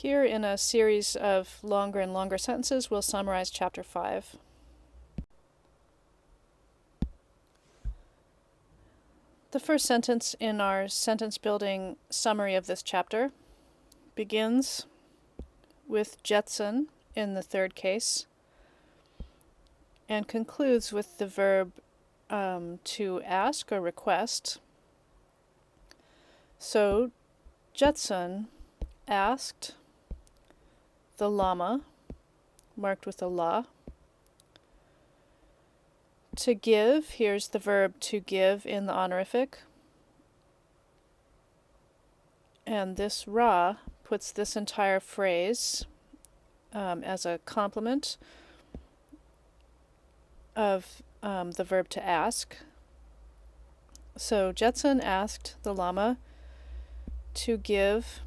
Here, in a series of longer and longer sentences, we'll summarize Chapter 5. The first sentence in our sentence-building summary of this chapter begins with Jetson in the third case and concludes with the verb to ask or request. So, Jetson asked the llama, marked with a la, to give. Here's the verb to give in the honorific. And this ra puts this entire phrase as a complement of the verb to ask. So Jetson asked the llama to give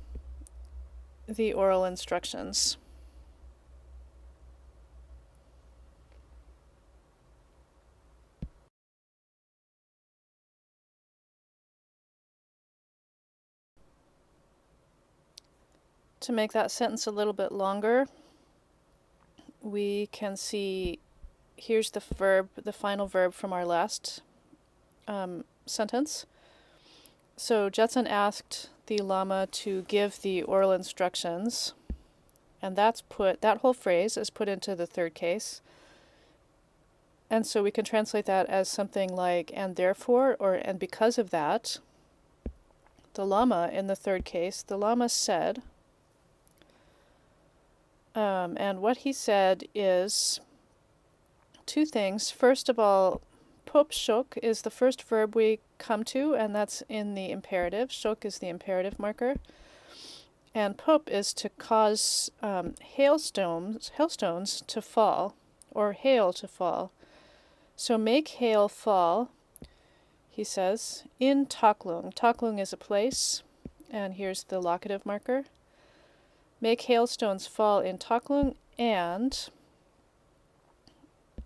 the oral instructions. To make that sentence a little bit longer, we can see here's the verb, the final verb from our last sentence. So Jetson asked the llama to give the oral instructions, and that whole phrase is put into the third case. And so we can translate that as something like, and therefore, or and because of that, the llama in the third case, the llama said, and what he said is two things. First of all, pop shok is the first verb we come to, and that's in the imperative. Shok is the imperative marker. And pop is to cause hailstones to fall, or hail to fall. So make hail fall, he says, in Taklung. Taklung is a place, and here's the locative marker. Make hailstones fall in Taklung, and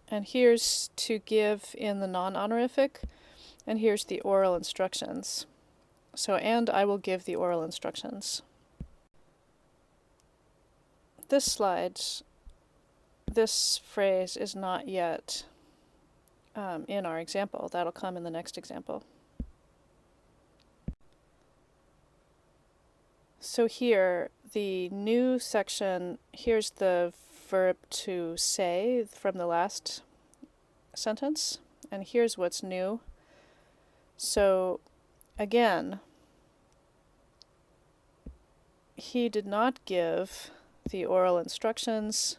here's to give in the non-honorific, and here's the oral instructions. So, and I will give the oral instructions. This phrase is not yet in our example. That'll come in the next example. So here, the new section, here's the verb to say from the last sentence, and here's what's new. So again, he did not give the oral instructions,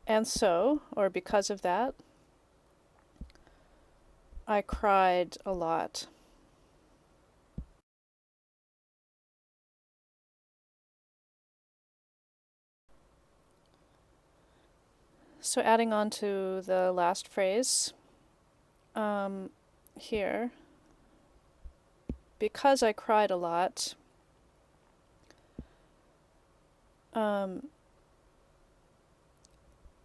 and so, or because of that, I cried a lot. So adding on to the last phrase, here, because I cried a lot, the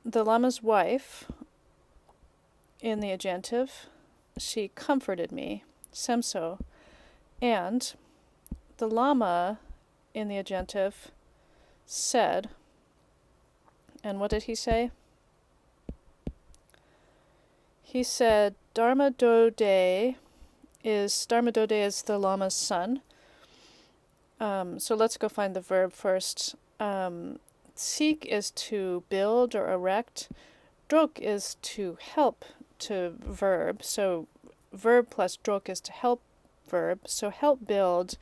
llama's wife, in the agentive, she comforted me, semso, and the llama, in the agentive, said, and what did he say? He said, Dharma Dode is the llama's son. So let's go find the verb first. Seek is to build or erect. Drok is to help, to verb. So verb plus drok is to help verb. So help build,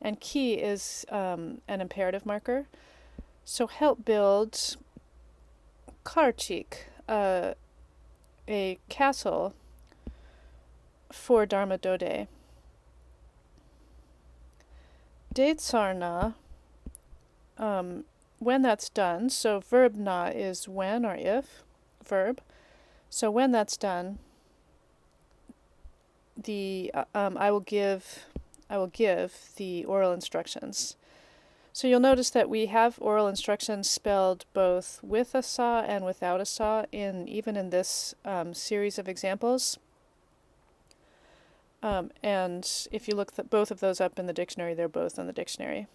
and ki is an imperative marker. So help build karchik, a castle for Dharma Dode. Detsarna, when that's done, so verb na is when or if, verb. So when that's done, I will give the oral instructions. So you'll notice that we have oral instructions spelled both with a sa and without a sa even in this series of examples. And if you look both of those up in the dictionary, they're both in the dictionary.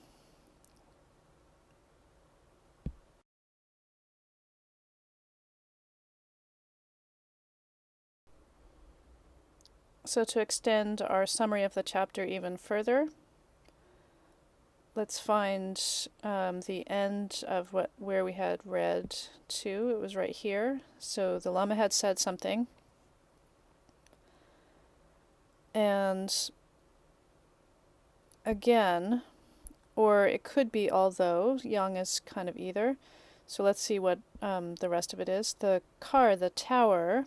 So to extend our summary of the chapter even further, let's find the end of where we had read to. It was right here. So the Lama had said something, and again, or it could be although. Yang is kind of either. So let's see what the rest of it is. The tower,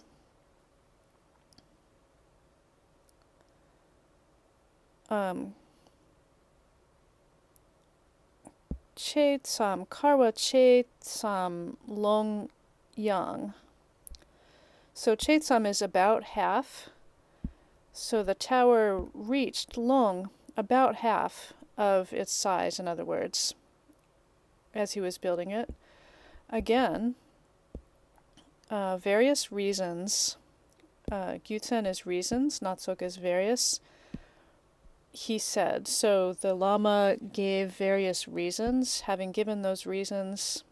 che tsam, karwa che tsam long yang. So che tsam is about half. So the tower reached long, about half of its size, in other words, as he was building it. Again, various reasons. Gyutsen is reasons, Natsok is various. He said, so the Lama gave various reasons. Having given those reasons,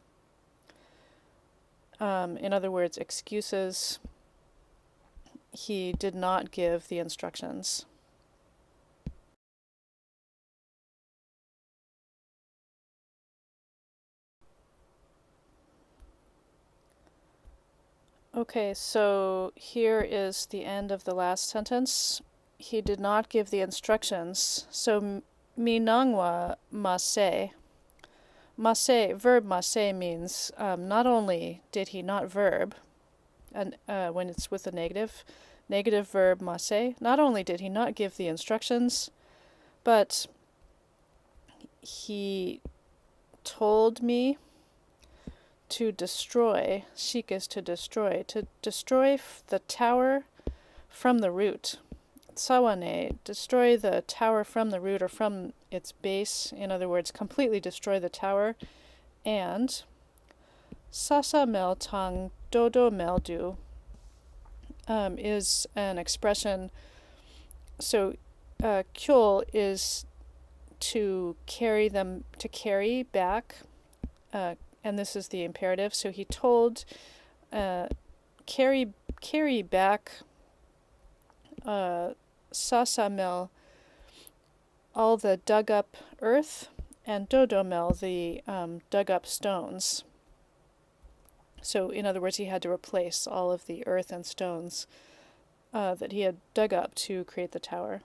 in other words, excuses, he did not give the instructions. Okay, so here is the end of the last sentence. He did not give the instructions. So minangwa mase. Mase, verb mase means not only did he not verb, and when it's with a negative verb mase, not only did he not give the instructions, but he told me to destroy. Shik is to destroy the tower from the root. Sawane, destroy the tower from the root or from its base. In other words, completely destroy the tower. And sasa mel tang dodo meldu is an expression. So kyol is to carry back, and this is the imperative. So he told carry back sasamel, all the dug up earth, and dodomel, the dug up stones. So in other words, he had to replace all of the earth and stones that he had dug up to create the tower.